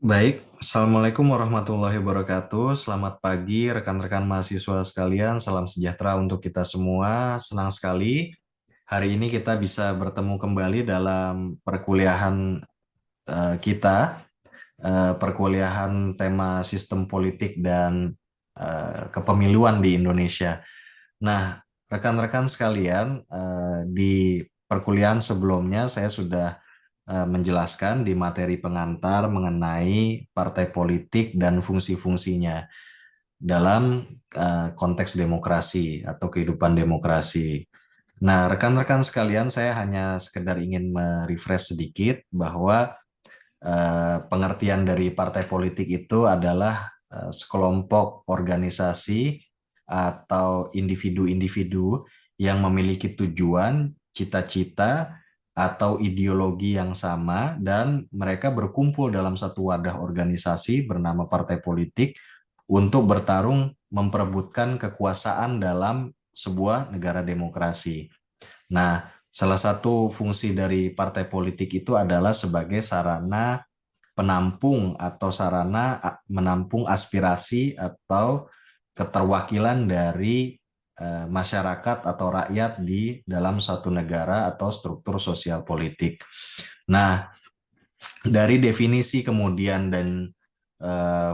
Baik, Assalamualaikum warahmatullahi wabarakatuh. Selamat pagi rekan-rekan mahasiswa sekalian, salam sejahtera untuk kita semua. Senang sekali hari ini kita bisa bertemu kembali dalam perkuliahan kita, perkuliahan tema sistem politik dan kepemiluan di Indonesia. Nah, rekan-rekan sekalian, di perkuliahan sebelumnya saya sudah menjelaskan di materi pengantar mengenai partai politik dan fungsi-fungsinya dalam konteks demokrasi atau kehidupan demokrasi. Nah, rekan-rekan sekalian, saya hanya sekedar ingin merefresh sedikit bahwa pengertian dari partai politik itu adalah sekelompok organisasi atau individu-individu yang memiliki tujuan, cita-cita, atau ideologi yang sama, dan mereka berkumpul dalam satu wadah organisasi bernama partai politik untuk bertarung memperebutkan kekuasaan dalam sebuah negara demokrasi. Nah, salah satu fungsi dari partai politik itu adalah sebagai sarana penampung atau sarana menampung aspirasi atau keterwakilan dari masyarakat atau rakyat di dalam suatu negara atau struktur sosial politik. Nah, dari definisi kemudian dan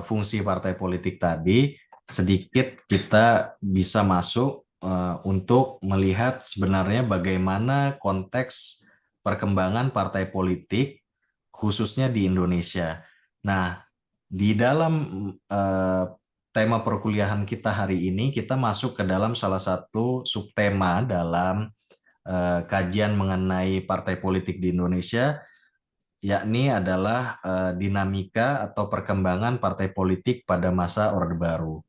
fungsi partai politik tadi, sedikit kita bisa masuk untuk melihat sebenarnya bagaimana konteks perkembangan partai politik khususnya di Indonesia. Nah, di dalam eh, tema perkuliahan kita hari ini, kita masuk ke dalam salah satu subtema dalam kajian mengenai partai politik di Indonesia, yakni adalah dinamika atau perkembangan partai politik pada masa Orde Baru.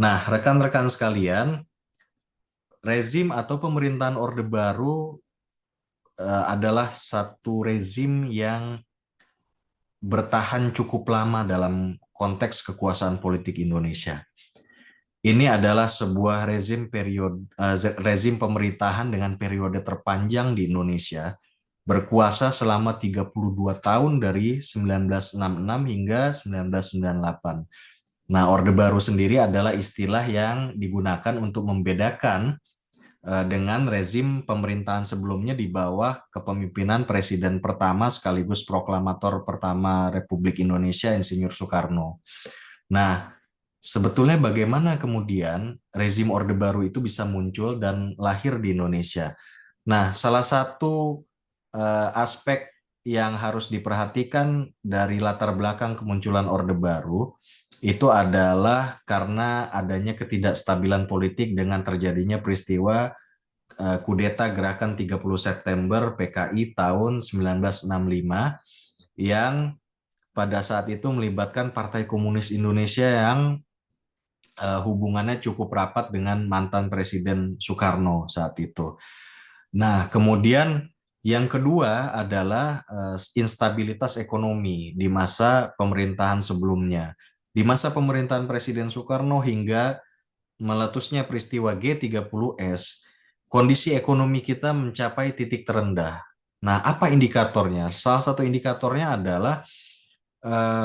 Nah, rekan-rekan sekalian, rezim atau pemerintahan Orde Baru adalah satu rezim yang bertahan cukup lama dalam konteks kekuasaan politik Indonesia. Ini adalah sebuah rezim pemerintahan dengan periode terpanjang di Indonesia, berkuasa selama 32 tahun dari 1966 hingga 1998. Nah, Orde Baru sendiri adalah istilah yang digunakan untuk membedakan dengan rezim pemerintahan sebelumnya di bawah kepemimpinan Presiden pertama sekaligus proklamator pertama Republik Indonesia, Insinyur Soekarno. Nah, sebetulnya bagaimana kemudian rezim Orde Baru itu bisa muncul dan lahir di Indonesia? Nah, salah satu aspek yang harus diperhatikan dari latar belakang kemunculan Orde Baru itu adalah karena adanya ketidakstabilan politik dengan terjadinya peristiwa kudeta Gerakan 30 September PKI tahun 1965 yang pada saat itu melibatkan Partai Komunis Indonesia yang hubungannya cukup rapat dengan mantan Presiden Soekarno saat itu. Nah, kemudian yang kedua adalah instabilitas ekonomi di masa pemerintahan sebelumnya. Di masa pemerintahan Presiden Soekarno hingga meletusnya peristiwa G30S, kondisi ekonomi kita mencapai titik terendah. Nah, apa indikatornya? Salah satu indikatornya adalah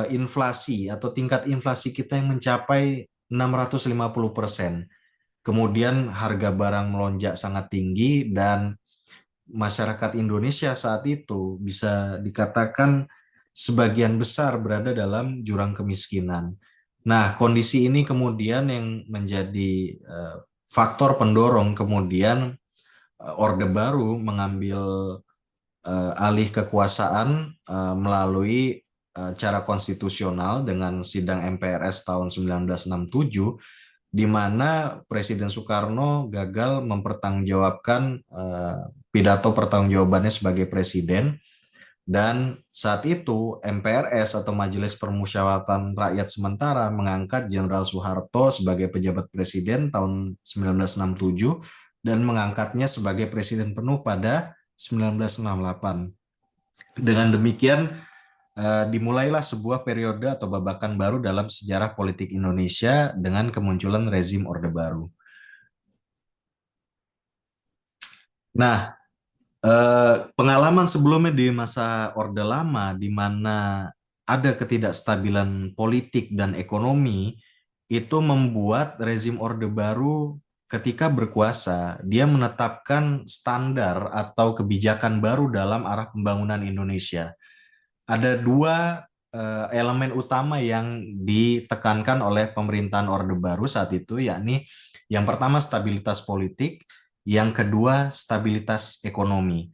inflasi atau tingkat inflasi kita yang mencapai 650%. Kemudian harga barang melonjak sangat tinggi dan masyarakat Indonesia saat itu bisa dikatakan sebagian besar berada dalam jurang kemiskinan. Nah, kondisi ini kemudian yang menjadi faktor pendorong kemudian Orde Baru mengambil alih kekuasaan melalui cara konstitusional dengan sidang MPRS tahun 1967, di mana Presiden Soekarno gagal mempertanggungjawabkan pidato pertanggungjawabannya sebagai presiden, dan saat itu MPRS atau Majelis Permusyawaratan Rakyat Sementara mengangkat Jenderal Soeharto sebagai pejabat presiden tahun 1967 dan mengangkatnya sebagai presiden penuh pada 1968. Dengan demikian, dimulailah sebuah periode atau babakan baru dalam sejarah politik Indonesia dengan kemunculan rezim Orde Baru. Nah, pengalaman sebelumnya di masa Orde Lama, di mana ada ketidakstabilan politik dan ekonomi, itu membuat rezim Orde Baru ketika berkuasa, dia menetapkan standar atau kebijakan baru dalam arah pembangunan Indonesia. Ada dua elemen utama yang ditekankan oleh pemerintahan Orde Baru saat itu, yakni yang pertama stabilitas politik, yang kedua stabilitas ekonomi.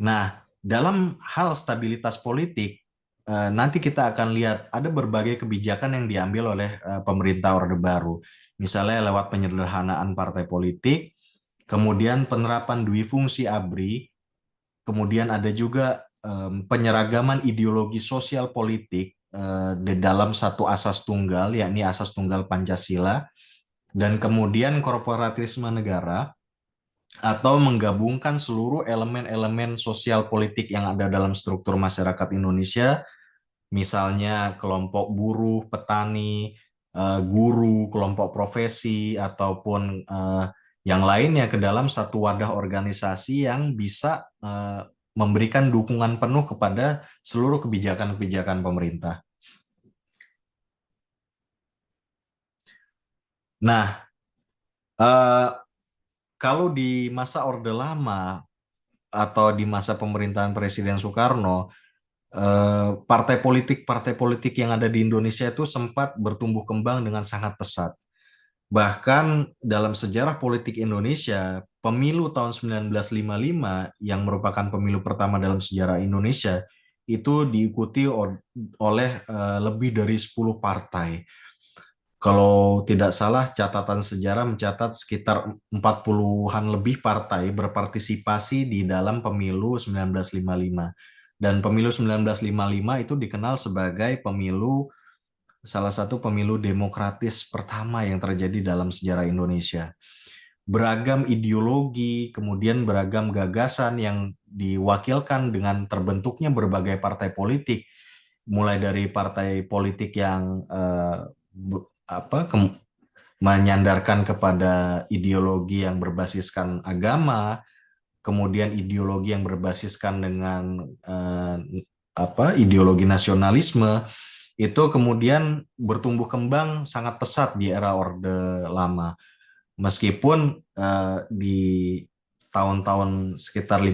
Nah, dalam hal stabilitas politik, nanti kita akan lihat ada berbagai kebijakan yang diambil oleh pemerintah Orde Baru. Misalnya lewat penyederhanaan partai politik, kemudian penerapan dui fungsi ABRI, kemudian ada juga penyeragaman ideologi sosial politik di dalam satu asas tunggal, yakni asas tunggal Pancasila, dan kemudian korporatisme negara, atau menggabungkan seluruh elemen-elemen sosial politik yang ada dalam struktur masyarakat Indonesia, misalnya kelompok buruh, petani, guru, kelompok profesi, ataupun yang lainnya ke dalam satu wadah organisasi yang bisa memberikan dukungan penuh kepada seluruh kebijakan-kebijakan pemerintah. Nah, eh, kalau di masa Orde Lama atau di masa pemerintahan Presiden Soekarno, partai politik yang ada di Indonesia itu sempat bertumbuh kembang dengan sangat pesat. Bahkan dalam sejarah politik Indonesia, pemilu tahun 1955 yang merupakan pemilu pertama dalam sejarah Indonesia itu diikuti oleh lebih dari 10 partai. Kalau tidak salah, catatan sejarah mencatat sekitar 40-an lebih partai berpartisipasi di dalam pemilu 1955. Dan pemilu 1955 itu dikenal sebagai salah satu pemilu demokratis pertama yang terjadi dalam sejarah Indonesia. Beragam ideologi, kemudian beragam gagasan yang diwakilkan dengan terbentuknya berbagai partai politik, mulai dari partai politik yang menyandarkan kepada ideologi yang berbasiskan agama, kemudian ideologi yang berbasiskan dengan ideologi nasionalisme, itu kemudian bertumbuh kembang sangat pesat di era Orde Lama. Meskipun di tahun-tahun sekitar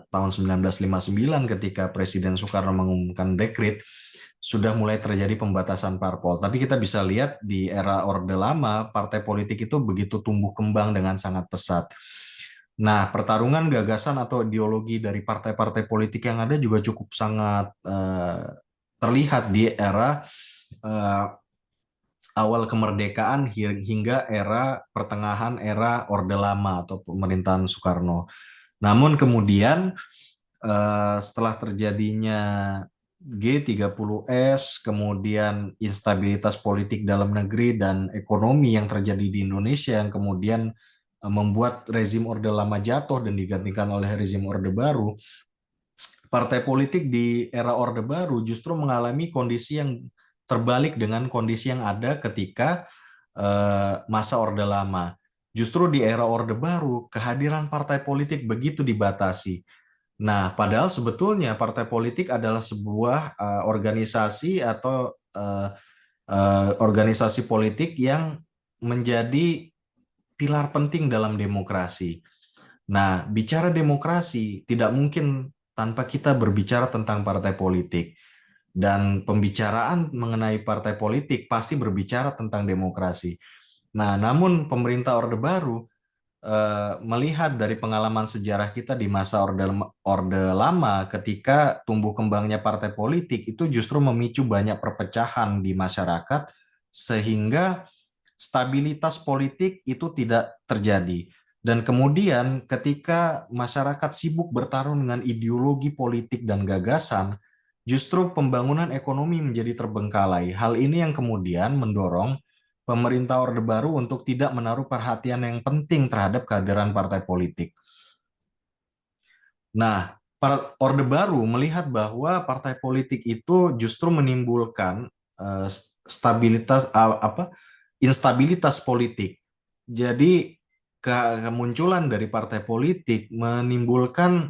tahun 1959 ketika Presiden Soekarno mengumumkan dekret, sudah mulai terjadi pembatasan parpol. Tapi kita bisa lihat di era Orde Lama, partai politik itu begitu tumbuh kembang dengan sangat pesat. Nah, pertarungan gagasan atau ideologi dari partai-partai politik yang ada juga cukup sangat terlihat di era awal kemerdekaan hingga era pertengahan era Orde Lama atau pemerintahan Soekarno. Namun kemudian setelah terjadinya G30S, kemudian instabilitas politik dalam negeri dan ekonomi yang terjadi di Indonesia yang kemudian membuat rezim Orde Lama jatuh dan digantikan oleh rezim Orde Baru, partai politik di era Orde Baru justru mengalami kondisi yang terbalik dengan kondisi yang ada ketika masa Orde Lama. Justru di era Orde Baru, kehadiran partai politik begitu dibatasi. Nah, padahal sebetulnya partai politik adalah sebuah organisasi atau organisasi politik yang menjadi pilar penting dalam demokrasi. Nah, bicara demokrasi tidak mungkin tanpa kita berbicara tentang partai politik. Dan pembicaraan mengenai partai politik pasti berbicara tentang demokrasi. Nah, namun pemerintah Orde Baru melihat dari pengalaman sejarah kita di masa Orde Lama ketika tumbuh kembangnya partai politik itu justru memicu banyak perpecahan di masyarakat sehingga stabilitas politik itu tidak terjadi. Dan kemudian ketika masyarakat sibuk bertarung dengan ideologi politik dan gagasan, justru pembangunan ekonomi menjadi terbengkalai. Hal ini yang kemudian mendorong pemerintah Orde Baru untuk tidak menaruh perhatian yang penting terhadap kehadiran partai politik. Nah, Orde Baru melihat bahwa partai politik itu justru menimbulkan stabilitas instabilitas politik. Jadi kemunculan dari partai politik menimbulkan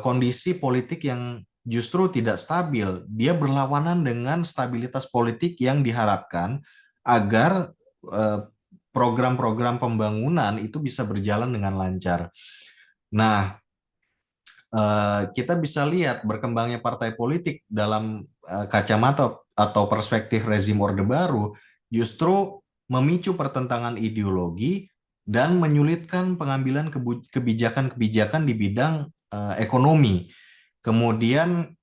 kondisi politik yang justru tidak stabil. Dia berlawanan dengan stabilitas politik yang diharapkan agar program-program pembangunan itu bisa berjalan dengan lancar. Nah, kita bisa lihat berkembangnya partai politik dalam kacamata atau perspektif rezim Orde Baru justru memicu pertentangan ideologi dan menyulitkan pengambilan kebijakan-kebijakan di bidang ekonomi. Kemudian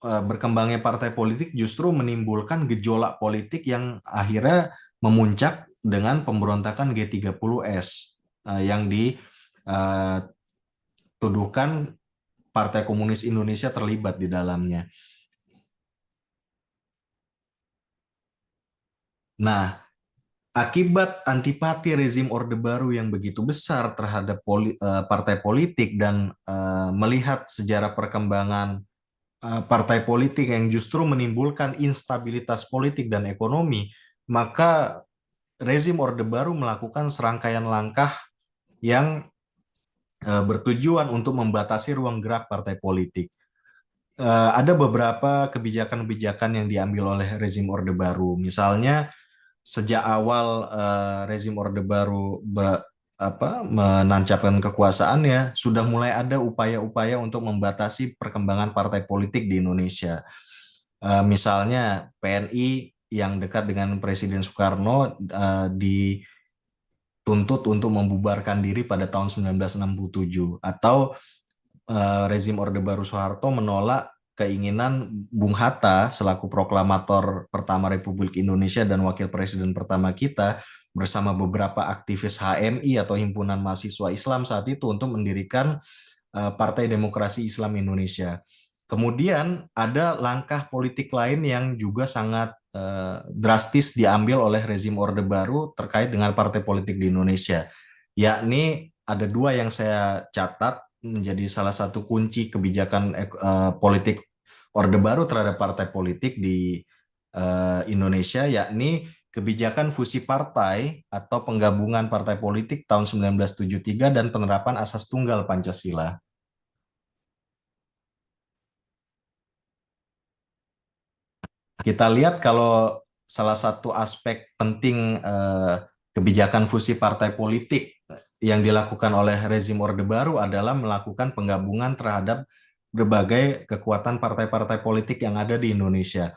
berkembangnya partai politik justru menimbulkan gejolak politik yang akhirnya memuncak dengan pemberontakan G30S yang dituduhkan Partai Komunis Indonesia terlibat di dalamnya. Nah, akibat antipati rezim Orde Baru yang begitu besar terhadap partai politik dan melihat sejarah perkembangan partai politik yang justru menimbulkan instabilitas politik dan ekonomi, maka rezim Orde Baru melakukan serangkaian langkah yang bertujuan untuk membatasi ruang gerak partai politik. Ada beberapa kebijakan-kebijakan yang diambil oleh rezim Orde Baru. Misalnya, sejak awal rezim Orde Baru menancapkan kekuasaannya, sudah mulai ada upaya-upaya untuk membatasi perkembangan partai politik di Indonesia. Misalnya PNI yang dekat dengan Presiden Soekarno dituntut untuk membubarkan diri pada tahun 1967, atau rezim Orde Baru Soeharto menolak keinginan Bung Hatta selaku proklamator pertama Republik Indonesia dan wakil presiden pertama kita bersama beberapa aktivis HMI atau Himpunan Mahasiswa Islam saat itu untuk mendirikan Partai Demokrasi Islam Indonesia. Kemudian ada langkah politik lain yang juga sangat drastis diambil oleh rezim Orde Baru terkait dengan partai politik di Indonesia, yakni ada dua yang saya catat menjadi salah satu kunci kebijakan politik Orde Baru terhadap partai politik di Indonesia, yakni kebijakan fusi partai atau penggabungan partai politik tahun 1973 dan penerapan asas tunggal Pancasila. Kita lihat kalau salah satu aspek penting kebijakan fusi partai politik yang dilakukan oleh rezim Orde Baru adalah melakukan penggabungan terhadap berbagai kekuatan partai-partai politik yang ada di Indonesia.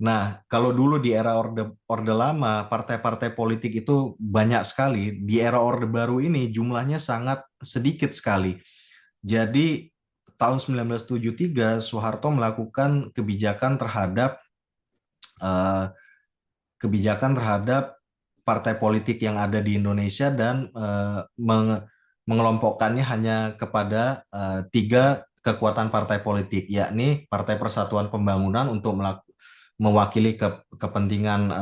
Nah, kalau dulu di era Orde Lama, partai-partai politik itu banyak sekali. Di era Orde Baru ini jumlahnya sangat sedikit sekali. Jadi tahun 1973 Soeharto melakukan eh, kebijakan terhadap partai politik yang ada di Indonesia dan mengelompokkannya hanya kepada tiga kekuatan partai politik, yakni Partai Persatuan Pembangunan untuk mewakili kepentingan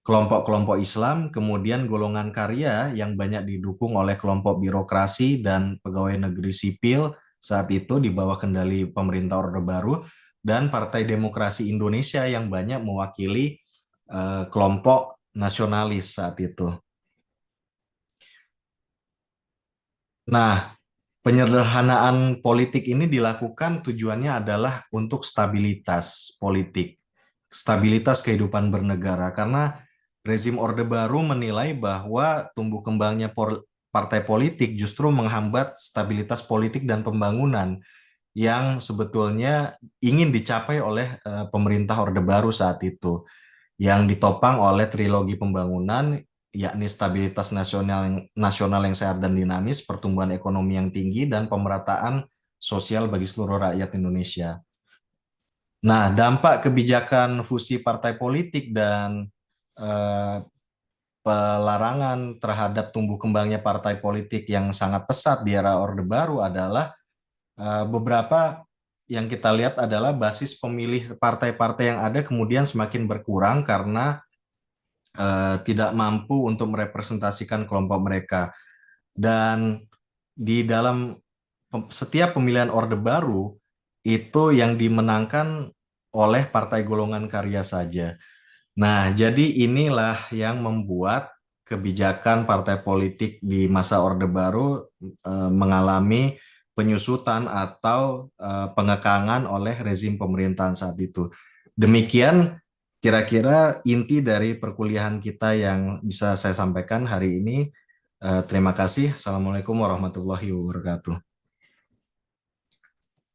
kelompok-kelompok Islam, kemudian golongan karya yang banyak didukung oleh kelompok birokrasi dan pegawai negeri sipil saat itu di bawah kendali pemerintah Orde Baru, dan Partai Demokrasi Indonesia yang banyak mewakili kelompok nasionalis saat itu. Nah, penyederhanaan politik ini dilakukan tujuannya adalah untuk stabilitas politik, stabilitas kehidupan bernegara, karena rezim Orde Baru menilai bahwa tumbuh kembangnya partai politik justru menghambat stabilitas politik dan pembangunan yang sebetulnya ingin dicapai oleh pemerintah Orde Baru saat itu, yang ditopang oleh trilogi pembangunan, yakni stabilitas nasional yang sehat dan dinamis, pertumbuhan ekonomi yang tinggi, dan pemerataan sosial bagi seluruh rakyat Indonesia. Nah, dampak kebijakan fusi partai politik dan pelarangan terhadap tumbuh kembangnya partai politik yang sangat pesat di era Orde Baru adalah beberapa yang kita lihat adalah basis pemilih partai-partai yang ada kemudian semakin berkurang karena tidak mampu untuk merepresentasikan kelompok mereka. Dan di dalam setiap pemilihan Orde Baru itu yang dimenangkan oleh partai golongan karya saja. Nah, jadi inilah yang membuat kebijakan partai politik di masa Orde Baru mengalami penyusutan atau pengekangan oleh rezim pemerintahan saat itu. Demikian kira-kira inti dari perkuliahan kita yang bisa saya sampaikan hari ini. Terima kasih. Assalamualaikum warahmatullahi wabarakatuh.